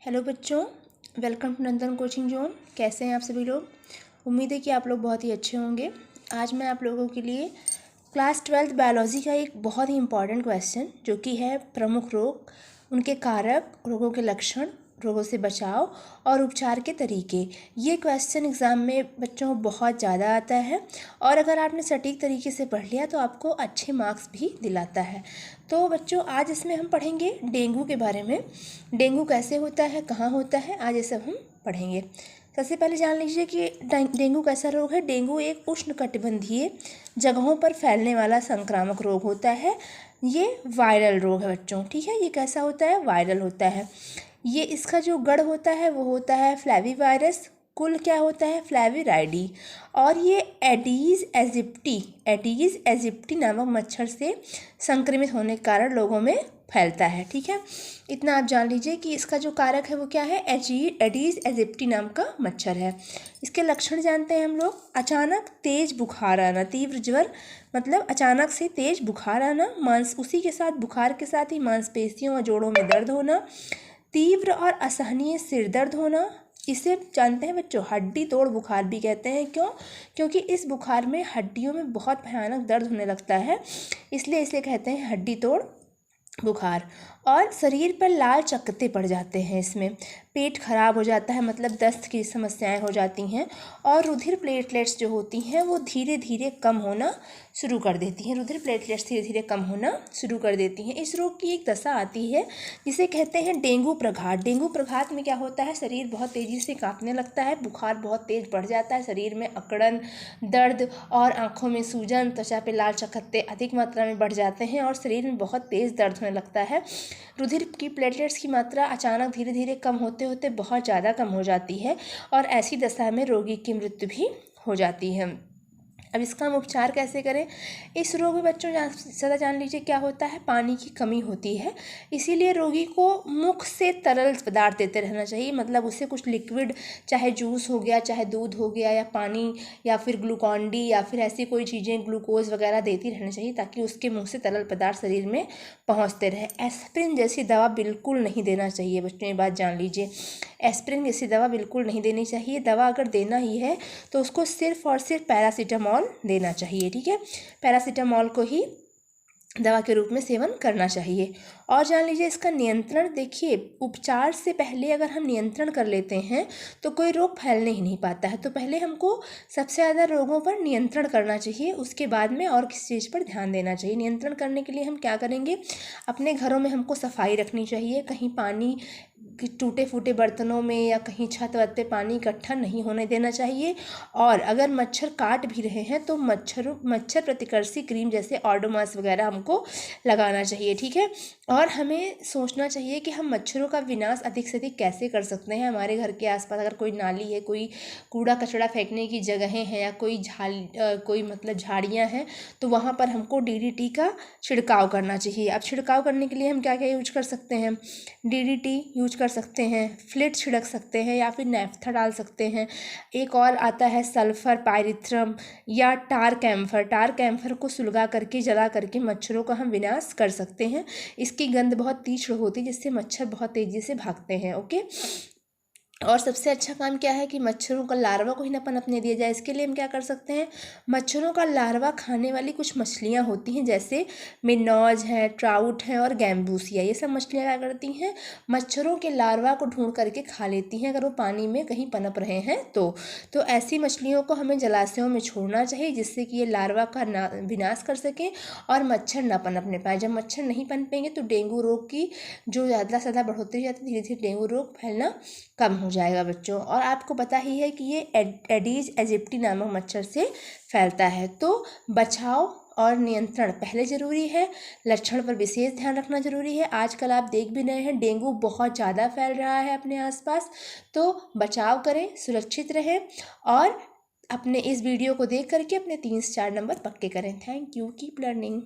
Hello बच्चों, welcome to Nandan coaching zone. कैसे हैं आप सभी लोग? उम्मीद है कि आप लोग बहुत ही अच्छे होंगे। आज मैं आप लोगों के लिए क्लास 12th बायोलॉजी का एक बहुत ही इम्पॉर्टेंट क्वेश्चन जो कि है प्रमुख रोग, उनके कारक, रोगों के लक्षण, रोगों से बचाव और उपचार के तरीके। ये क्वेश्चन एग्ज़ाम में बच्चों को बहुत ज़्यादा आता है और अगर आपने सटीक तरीके से पढ़ लिया तो आपको अच्छे मार्क्स भी दिलाता है। तो बच्चों आज इसमें हम पढ़ेंगे डेंगू के बारे में। डेंगू कैसे होता है, कहाँ होता है, आज ये सब हम पढ़ेंगे। सबसे पहले जान लीजिए कि डेंगू कैसा रोग है। डेंगू एक उष्णकटिबंधीय जगहों पर फैलने वाला संक्रामक रोग होता है। ये वायरल रोग है बच्चों, ठीक है। ये कैसा होता है? वायरल होता है। ये इसका जो गढ़ होता है वो होता है फ्लैवीवायरस, कुल क्या होता है? फ्लैवीराइडी। और ये एडीज एजिप्टी नामक मच्छर से संक्रमित होने के कारण लोगों में फैलता है, ठीक है। इतना आप जान लीजिए कि इसका जो कारक है वो क्या है? एडीज एजिप्टी नाम का मच्छर है। इसके लक्षण जानते हैं हम लोग। अचानक तेज बुखार आना, तीव्र ज्वर मतलब अचानक से तेज बुखार आना, उसी के साथ बुखार के साथ ही मांसपेशियों और जोड़ों में दर्द होना, तीव्र और असहनीय सिर दर्द होना। इसे जानते हैं बच्चों हड्डी तोड़ बुखार भी कहते हैं। क्यों? क्योंकि इस बुखार में हड्डियों में बहुत भयानक दर्द होने लगता है, इसलिए इसे कहते हैं हड्डी तोड़ बुखार। और शरीर पर लाल चकत्ते पड़ जाते हैं इसमें, पेट खराब हो जाता है, मतलब दस्त की समस्याएं हो जाती हैं और रुधिर प्लेटलेट्स जो होती हैं वो धीरे धीरे कम होना शुरू कर देती हैं। रुधिर प्लेटलेट्स धीरे धीरे कम होना शुरू कर देती हैं। इस रोग की एक दशा आती है जिसे कहते हैं डेंगू प्रघात। डेंगू प्रघात में क्या होता है? शरीर बहुत तेज़ी से कांपने लगता है, बुखार बहुत तेज़ बढ़ जाता है, शरीर में अकड़न, दर्द और आँखों में सूजन, त्वचा पे लाल चकत्ते अधिक मात्रा में बढ़ जाते हैं और शरीर में बहुत तेज़ दर्द होने लगता है। रुधिर की प्लेटलेट्स की मात्रा अचानक धीरे धीरे कम होते होते बहुत ज़्यादा कम हो जाती है और ऐसी दशा में रोगी की मृत्यु भी हो जाती है। अब इसका हम उपचार कैसे करें? इस रोग में बच्चों ज़्यादा जान लीजिए क्या होता है? पानी की कमी होती है, इसीलिए रोगी को मुख से तरल पदार्थ देते रहना चाहिए। मतलब उसे कुछ लिक्विड, चाहे जूस हो गया, चाहे दूध हो गया, या पानी, या फिर ग्लूकॉन डी, या फिर ऐसी कोई चीज़ें, ग्लूकोज वगैरह देती रहनी चाहिए ताकि उसके मुँह से तरल पदार्थ शरीर में पहुँचते रहे। एस्प्रिन जैसी दवा बिल्कुल नहीं देना चाहिए बच्चों, ये बात जान लीजिए। एस्प्रिन जैसी दवा बिल्कुल नहीं देनी चाहिए। दवा अगर देना ही है तो उसको सिर्फ और सिर्फ पैरासीटामॉल देना चाहिए, ठीक है। पैरासीटामॉल को ही दवा के रूप में सेवन करना चाहिए। और जान लीजिए इसका नियंत्रण। देखिए, उपचार से पहले अगर हम नियंत्रण कर लेते हैं तो कोई रोग फैलने ही नहीं पाता है। तो पहले हमको सबसे ज़्यादा रोगों पर नियंत्रण करना चाहिए, उसके बाद में और किसी चीज़ पर ध्यान देना चाहिए। नियंत्रण करने के लिए हम क्या करेंगे? अपने घरों में हमको सफाई रखनी चाहिए। कहीं पानी टूटे फूटे बर्तनों में या कहीं छत वत पे पानी इकट्ठा नहीं होने देना चाहिए। और अगर मच्छर काट भी रहे हैं तो मच्छर प्रतिकर्षी क्रीम जैसे ओडोमॉस वगैरह हमको लगाना चाहिए, ठीक है। और हमें सोचना चाहिए कि हम मच्छरों का विनाश अधिक से अधिक कैसे कर सकते हैं। हमारे घर के आसपास अगर कोई नाली है, कोई कूड़ा कचरा फेंकने की जगहें हैं, या कोई मतलब झाड़ियाँ हैं, तो वहाँ पर हमको DDT का छिड़काव करना चाहिए। अब छिड़काव करने के लिए हम क्या क्या यूज कर सकते हैं? DDT यूज कर सकते हैं, फ्लिट छिड़क सकते हैं, या फिर नैफ्था डाल सकते हैं। एक और आता है सल्फर पायरिथ्रम या टार कैम्फर को सुलगा करके जला करके मच्छरों का हम विनाश कर सकते हैं। इसकी गंध बहुत तीक्ष्ण होती है जिससे मच्छर बहुत तेज़ी से भागते हैं, ओके। और सबसे अच्छा काम क्या है कि मच्छरों का लार्वा को ही न पनपने दिया जाए। इसके लिए हम क्या कर सकते हैं? मच्छरों का लार्वा खाने वाली कुछ मछलियाँ होती हैं, जैसे मिनोज है, ट्राउट है और गैम्बूसिया। ये सब मछलियाँ क्या करती हैं? मच्छरों के लार्वा को ढूंढ करके खा लेती हैं अगर वो पानी में कहीं पनप रहे हैं तो ऐसी मछलियों को हमें जलाशयों में छोड़ना चाहिए जिससे कि ये लार्वा का विनाश कर सकें और मच्छर न पनपने पाए। जब मच्छर नहीं पनपेंगे तो डेंगू रोग की जो ज़्यादा से ज़्यादा बढ़ोतरी जाती है, धीरे धीरे डेंगू रोग फैलना कम हो जाएगा बच्चों। और आपको पता ही है कि ये एडीज एजिप्टी नामक मच्छर से फैलता है। तो बचाव और नियंत्रण पहले ज़रूरी है, लक्षण पर विशेष ध्यान रखना ज़रूरी है। आजकल आप देख भी रहे हैं डेंगू बहुत ज़्यादा फैल रहा है अपने आसपास, तो बचाव करें, सुरक्षित रहें और अपने इस वीडियो को देख करके अपने 3 से 4 नंबर पक्के करें। Thank you, keep learning.